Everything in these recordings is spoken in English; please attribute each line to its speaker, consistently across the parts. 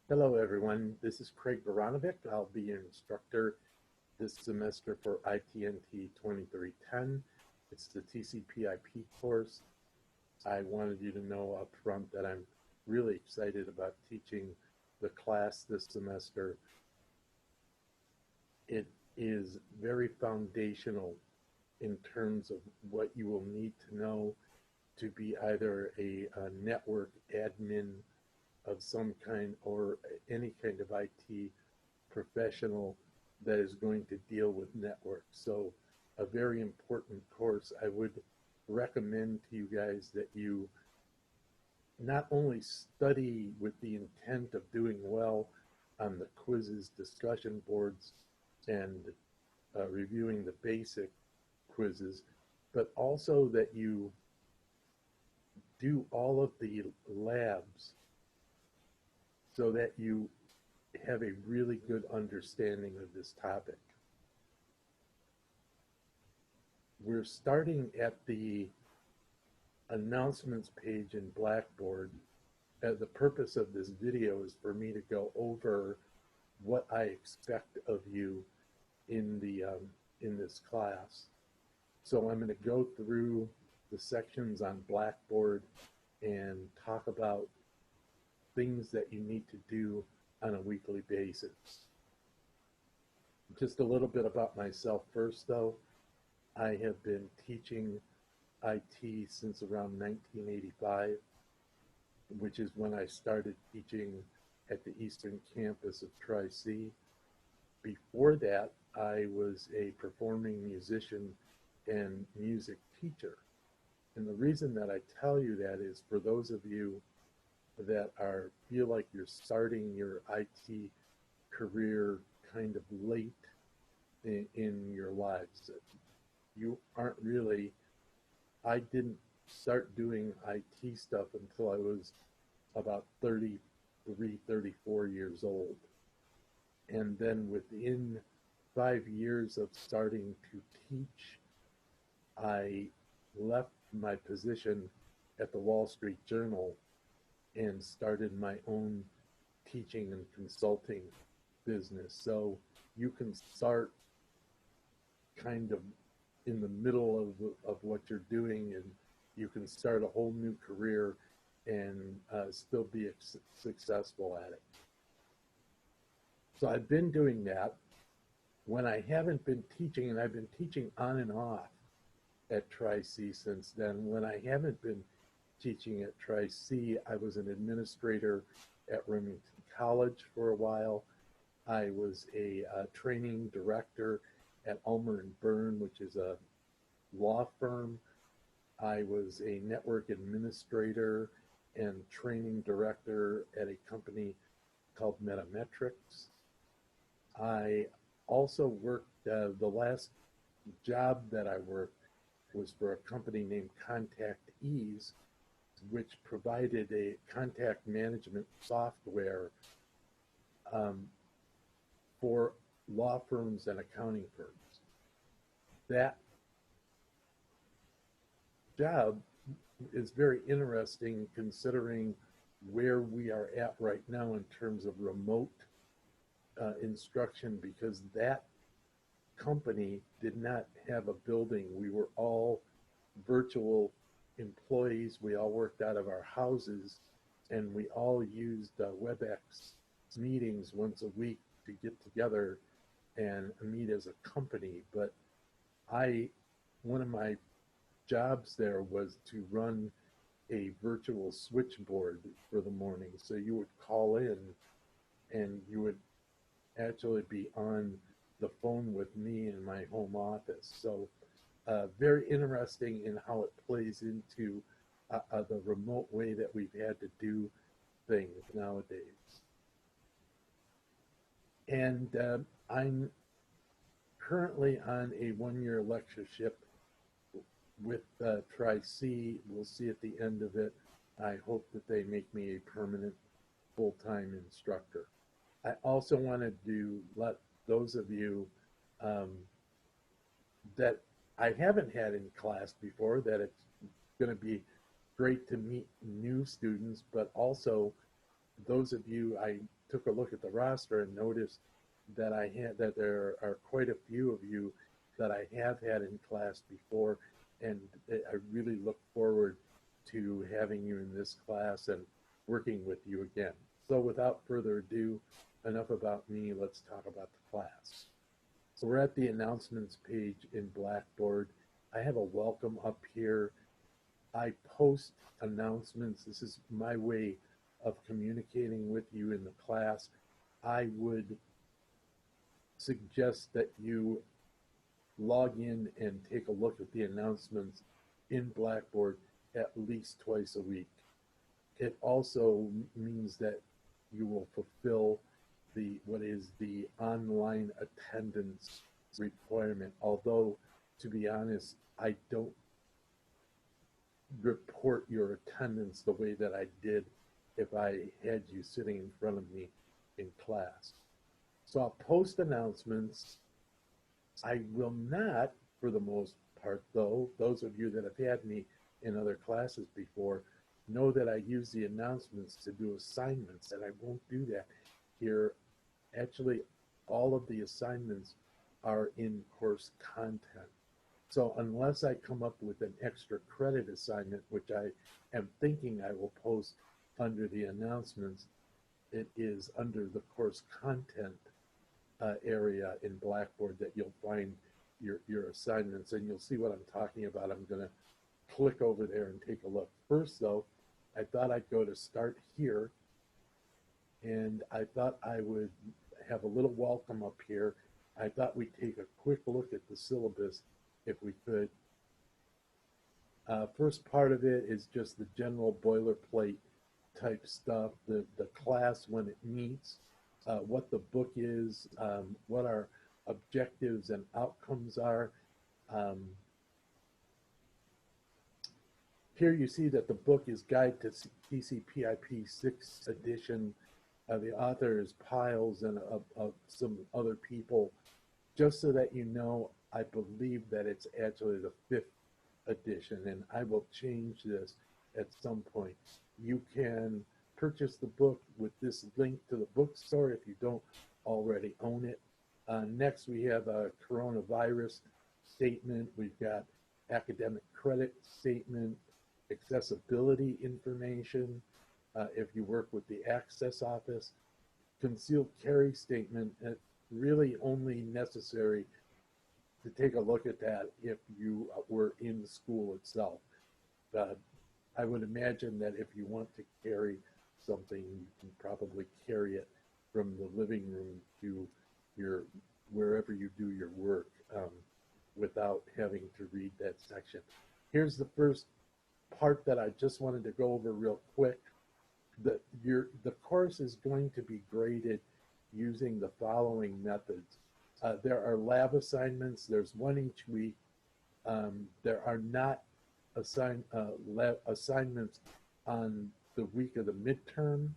Speaker 1: Hello, everyone. This is Craig Baranovic. I'll be your instructor this semester for ITNT 2310. It's the TCP/IP course. I wanted you to know up front that I'm really excited about teaching the class this semester. It is very foundational in terms of what you will need to know to be either a network admin of some kind or any kind of IT professional that is going to deal with networks. So a very important course. I would recommend to you guys that you not only study with the intent of doing well on the quizzes, discussion boards, and reviewing the basic quizzes, but also that you do all of the labs so that you have a really good understanding of this topic. We're starting at the announcements page in Blackboard. The purpose of this video is for me to go over what I expect of you in this class. So I'm going to go through the sections on Blackboard and talk about things that you need to do on a weekly basis. Just a little bit about myself first, though. I have been teaching IT since around 1985, which is when I started teaching at the Eastern Campus of Tri-C. Before that, I was a performing musician and music teacher. And the reason that I tell you that is for those of you that feel like you're starting your IT career kind of late in your lives. You aren't really, I didn't start doing IT stuff until I was about 33, 34 years old. And then within 5 years of starting to teach, I left my position at the Wall Street Journal and started my own teaching and consulting business. So you can start kind of in the middle of what you're doing, and you can start a whole new career and still be successful at it. So I've been doing that. When I haven't been teaching, and I've been teaching on and off at Tri-C since then, when I haven't been teaching at Tri-C, I was an administrator at Remington College for a while. I was a training director at Ulmer and Byrne, which is a law firm. I was a network administrator and training director at a company called Metametrics. I also worked, the last job that I worked was for a company named Contact Ease, which provided a contact management software for law firms and accounting firms. That job is very interesting considering where we are at right now in terms of remote instruction, because that company did not have a building. We were all virtual employees. We all worked out of our houses, and we all used WebEx meetings once a week to get together and meet as a company. But one of my jobs there was to run a virtual switchboard for the morning. So you would call in and you would actually be on the phone with me in my home office. So very interesting in how it plays into the remote way that we've had to do things nowadays. And I'm currently on a one-year lectureship with Tri-C. We'll see at the end of it. I hope that they make me a permanent full-time instructor. I also wanted to let those of you that I haven't had in class before, that it's going to be great to meet new students, but also those of you, I took a look at the roster and noticed that there are quite a few of you that I have had in class before, and I really look forward to having you in this class and working with you again. So without further ado, enough about me, let's talk about the class. So we're at the announcements page in Blackboard. I have a welcome up here. I post announcements. This is my way of communicating with you in the class. I would suggest that you log in and take a look at the announcements in Blackboard at least twice a week. It also means that you will fulfill what is the online attendance requirement. Although, to be honest, I don't report your attendance the way that I did if I had you sitting in front of me in class. So I'll post announcements. I will not, for the most part, though, those of you that have had me in other classes before know that I use the announcements to do assignments, and I won't do that here. Actually, all of the assignments are in course content. So unless I come up with an extra credit assignment, which I am thinking I will post under the announcements, it is under the course content area in Blackboard that you'll find your assignments, and you'll see what I'm talking about. I'm going to click over there and take a look. First, though, I thought I'd go to start here, and I thought I would have a little welcome up here. I thought we'd take a quick look at the syllabus if we could. First part of it is just the general boilerplate type stuff, the class when it meets, what the book is, what our objectives and outcomes are. Here you see that the book is Guide to TCP/IP 6th edition. The author is Piles and of some other people. Just so that you know, I believe that it's actually the 5th edition, and I will change this at some point. You can purchase the book with this link to the bookstore if you don't already own it. Next, we have a coronavirus statement. We've got academic credit statement, accessibility information, if you work with the Access Office, concealed carry statement, really only necessary to take a look at that if you were in the school itself. I would imagine that if you want to carry something, you can probably carry it from the living room to wherever you do your work without having to read that section. Here's the first part that I just wanted to go over real quick. The course is going to be graded using the following methods. There are lab assignments. There's one each week. There are not lab assignments on the week of the midterm,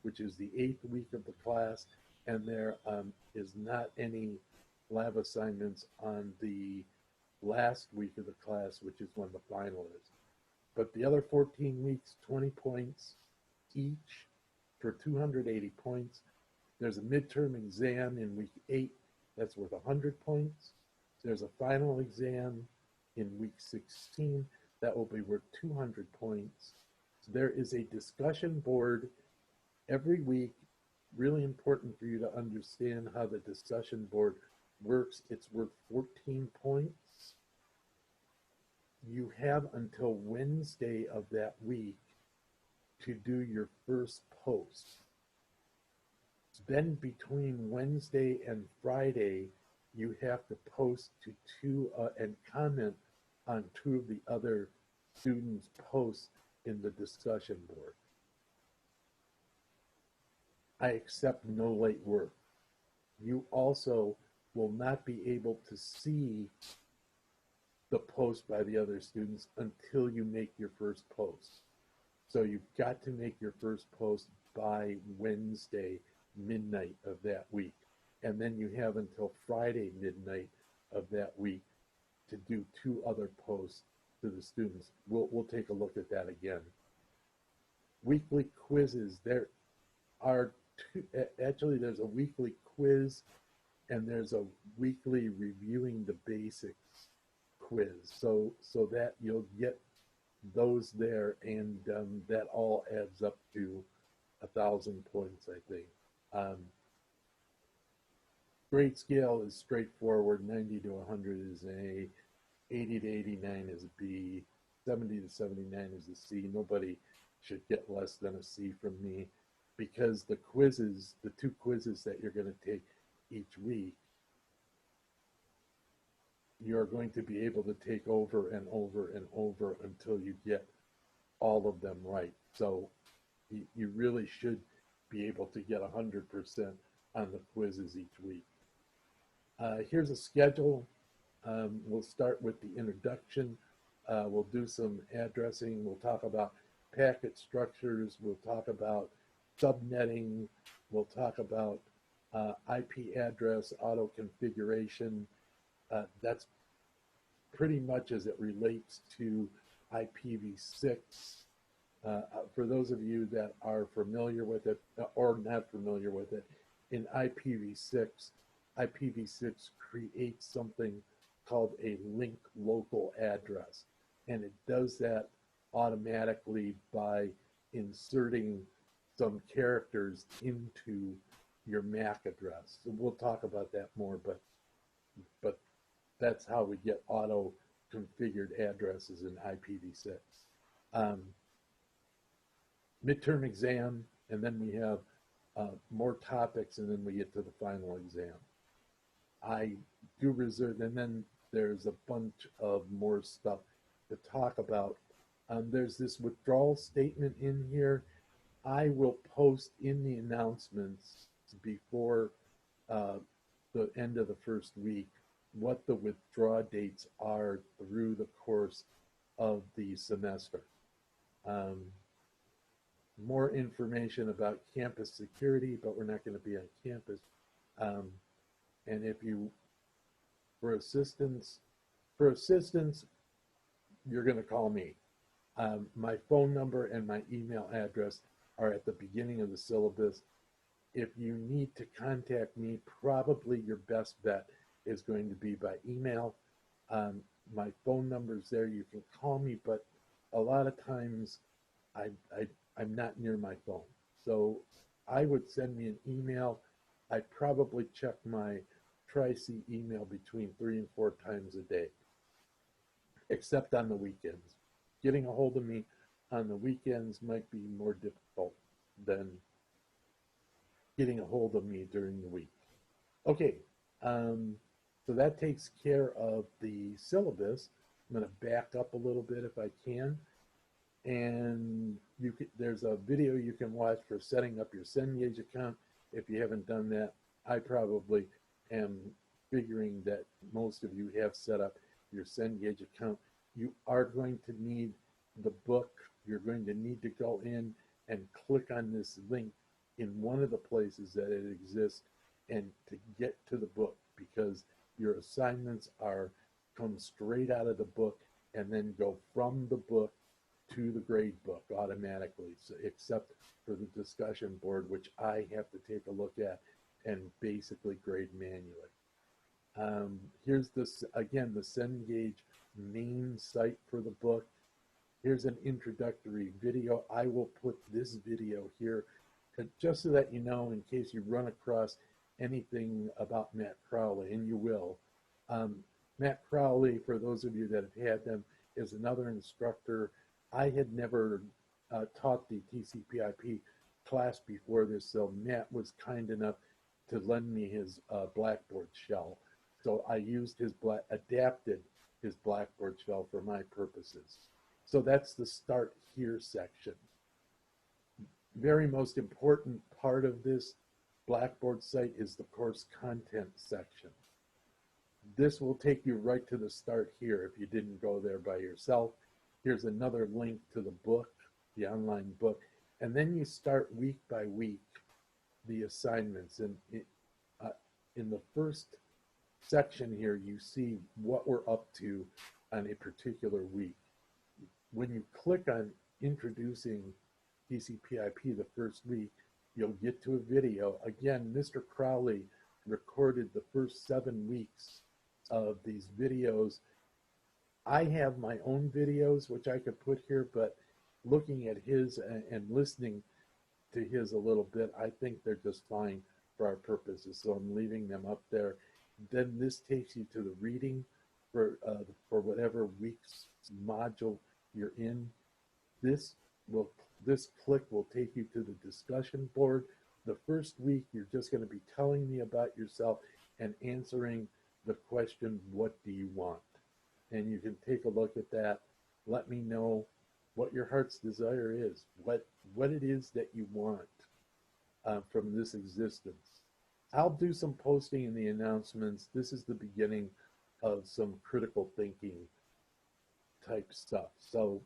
Speaker 1: which is the 8th week of the class, and there is not any lab assignments on the last week of the class, which is when the final is. But the other 14 weeks, 20 points each for 280 points. There's a midterm exam in week 8 that's worth 100 points. There's a final exam in week 16 that will be worth 200 points. There is a discussion board every week. Really important for you to understand how the discussion board works. It's worth 14 points. You have until Wednesday of that week to do your first post. Then between Wednesday and Friday, you have to post to two and comment on 2 of the other students' posts in the discussion board. I accept no late work. You also will not be able to see the post by the other students until you make your first post. So you've got to make your first post by Wednesday midnight of that week. And then you have until Friday midnight of that week to do 2 other posts to the students. We'll take a look at that again. Weekly quizzes. are actually, there's a weekly quiz and there's a weekly reviewing the basics quiz. So that you'll get those there, and that all adds up to 1,000 points, I think. Um, Grade scale is straightforward. 90 to 100 is an A, 80 to 89 is a B, 70 to 79 is a C. Nobody should get less than a C from me, because the quizzes, the two quizzes that you're going to take each week, you're going to be able to take over and over and over until you get all of them right. So you really should be able to get 100% on the quizzes each week. Here's a schedule. We'll start with the introduction. We'll do some addressing. We'll talk about packet structures. We'll talk about subnetting. We'll talk about IP address, auto configuration. That's pretty much as it relates to IPv6. For those of you that are familiar with it or not familiar with it, in IPv6, IPv6 creates something called a link local address. And it does that automatically by inserting some characters into your MAC address. So we'll talk about that more, but that's how we get auto configured addresses in IPv6. Midterm exam, and then we have more topics, and then we get to the final exam. I do reserve, and then there's a bunch of more stuff to talk about. There's this withdrawal statement in here. I will post in the announcements before the end of the first week what the withdraw dates are through the course of the semester. More information about campus security, but we're not going to be on campus. And if you, for assistance, you're going to call me. My phone number and my email address are at the beginning of the syllabus. If you need to contact me, probably your best bet is going to be by email. My phone number is there. You can call me, but a lot of times I'm not near my phone. So I would send me an email. I probably check my Tri-C email between 3 and 4 times a day, except on the weekends. Getting a hold of me on the weekends might be more difficult than getting a hold of me during the week. Okay, so that takes care of the syllabus. I'm going to back up a little bit if I can. And there's a video you can watch for setting up your Cengage account. If you haven't done that, I probably am figuring that most of you have set up your Cengage account. You are going to need the book. You're going to need to go in and click on this link in one of the places that it exists and to get to the book, because your assignments come straight out of the book and then go from the book to the grade book automatically, so, except for the discussion board, which I have to take a look at and basically grade manually. Here's this, again, the Cengage main site for the book. Here's an introductory video. I will put this video here just so that you know, in case you run across anything about Matt Crowley, and you will. Matt Crowley, for those of you that have had them, is another instructor. I had never taught the TCP/IP class before this, so Matt was kind enough to lend me his Blackboard shell. So I used adapted his Blackboard shell for my purposes. So that's the start here section. Very most important part of this Blackboard site is the course content section. This will take you right to the start here if you didn't go there by yourself. Here's another link to the book, the online book. And then you start week by week the assignments. And in the first section here, you see what we're up to on a particular week. When you click on introducing TCP/IP the first week, you'll get to a video. Again, Mr. Crowley recorded the first 7 weeks of these videos. I have my own videos, which I could put here, but looking at his and listening to his a little bit, I think they're just fine for our purposes. So I'm leaving them up there. Then this takes you to the reading for whatever week's module you're in. This will this click will take you to the discussion board. The first week, you're just going to be telling me about yourself and answering the question, what do you want? And you can take a look at that. Let me know what your heart's desire is, what it is that you want from this existence. I'll do some posting in the announcements. This is the beginning of some critical thinking type stuff. So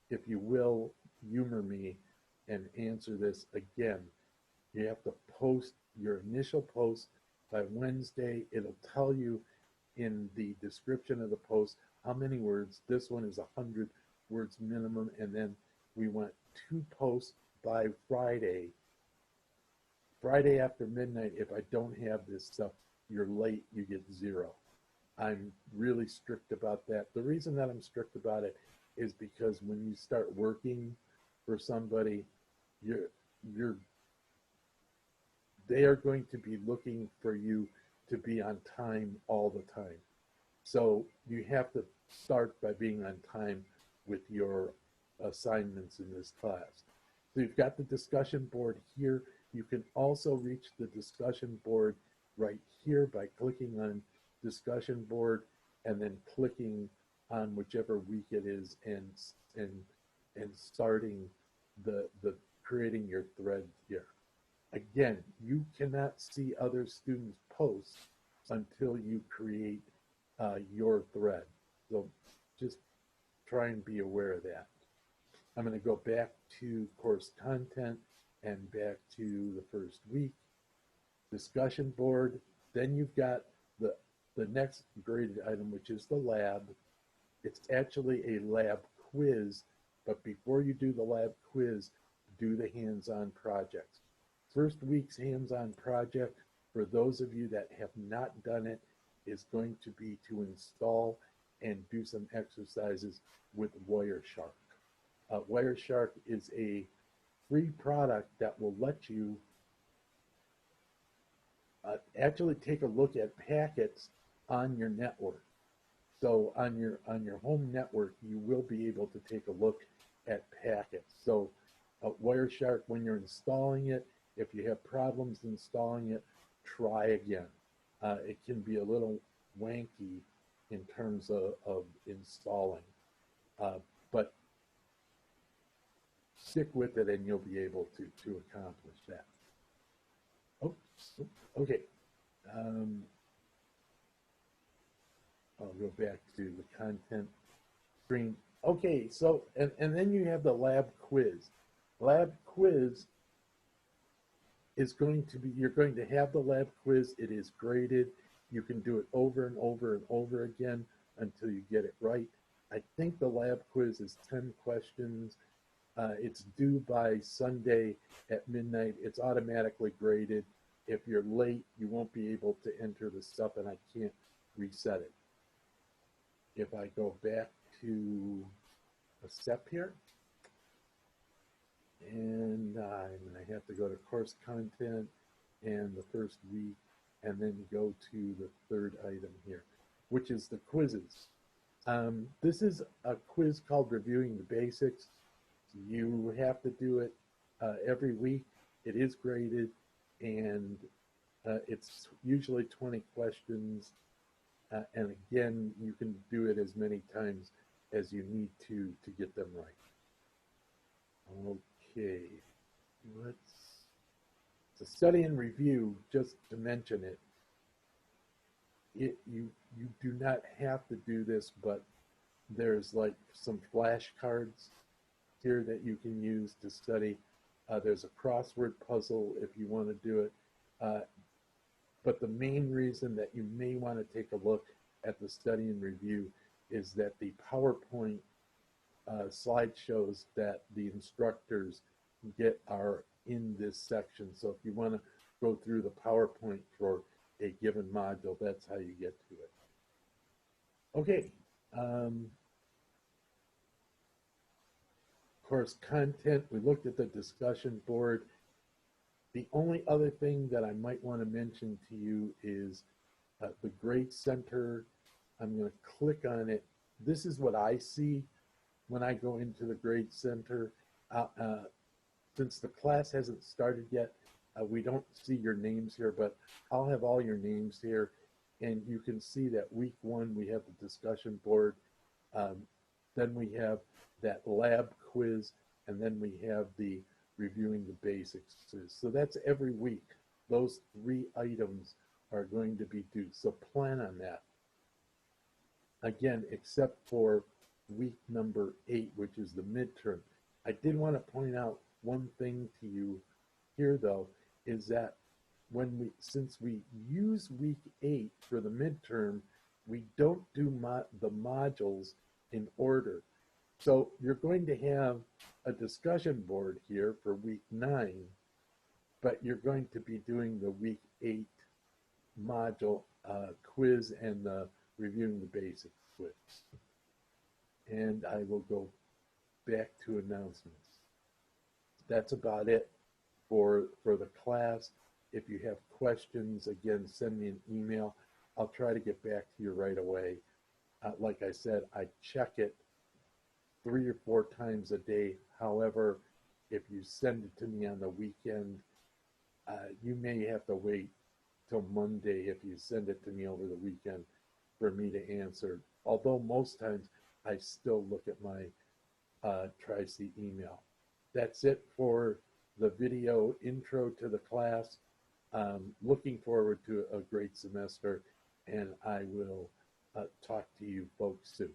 Speaker 1: if you will humor me and answer this again, you have to post your initial post by Wednesday. It'll tell you in the description of the post how many words. This one is 100 words minimum, and then we want 2 posts by Friday. Friday after midnight, if I don't have this stuff, you're late, you get 0. I'm really strict about that. The reason that I'm strict about it is because when you start working for somebody, they are going to be looking for you to be on time all the time. So you have to start by being on time with your assignments in this class. So you've got the discussion board here. You can also reach the discussion board right here by clicking on discussion board and then clicking on whichever week it is and starting the creating your thread here. Again, you cannot see other students' posts until you create your thread. So just try and be aware of that. I'm going to go back to course content and back to the first week. Discussion board. Then you've got the next graded item, which is the lab. It's actually a lab quiz, but before you do the lab quiz, do the hands-on projects. First week's hands-on project, for those of you that have not done it, is going to be to install and do some exercises with Wireshark. Wireshark is a free product that will let you actually take a look at packets on your network. So on your home network, you will be able to take a look at packets. So Wireshark, when you're installing it, if you have problems installing it, try again. It can be a little wanky in terms of installing, but stick with it and you'll be able to accomplish that. Oh, okay. I'll go back to the content screen. Okay, so, and then you have the lab quiz. Lab quiz is going to be, you're going to have the lab quiz. It is graded. You can do it over and over and over again until you get it right. I think the lab quiz is 10 questions. It's due by Sunday at midnight. It's automatically graded. If you're late, you won't be able to enter the stuff and I can't reset it. If I go back to a step here, and I'm going to have to go to course content and the first week, and then go to the third item here, which is the quizzes. This is a quiz called Reviewing the Basics. You have to do it every week. It is graded, and it's usually 20 questions. And again, you can do it as many times as you need to get them right. Okay, to study and review, just to mention it, you do not have to do this, but there's like some flashcards here that you can use to study. There's a crossword puzzle if you want to do it. But the main reason that you may want to take a look at the study and review is that the PowerPoint slideshows that the instructors get are in this section. So if you want to go through the PowerPoint for a given module, that's how you get to it. Okay. Course content, we looked at the discussion board. The only other thing that I might want to mention to you is the Grade Center. I'm going to click on it. This is what I see when I go into the Grade Center. Since the class hasn't started yet, we don't see your names here, but I'll have all your names here. And you can see that week 1, we have the discussion board. Then we have that lab quiz, and then we have the reviewing the basics. So that's every week. Those 3 items are going to be due. So plan on that. Again, except for week number 8, which is the midterm. I did want to point out one thing to you here, though, is that since we use week 8 for the midterm, we don't do the modules in order. So you're going to have a discussion board here for week 9, but you're going to be doing the week 8 module quiz and the reviewing the basics quiz. And I will go back to announcements. That's about it for the class. If you have questions, again, send me an email. I'll try to get back to you right away. Like I said, I check it 3 or 4 times a day. However, if you send it to me on the weekend, you may have to wait till Monday if you send it to me over the weekend for me to answer. Although most times I still look at my Tri-C email. That's it for the video intro to the class. Looking forward to a great semester, and I will talk to you folks soon.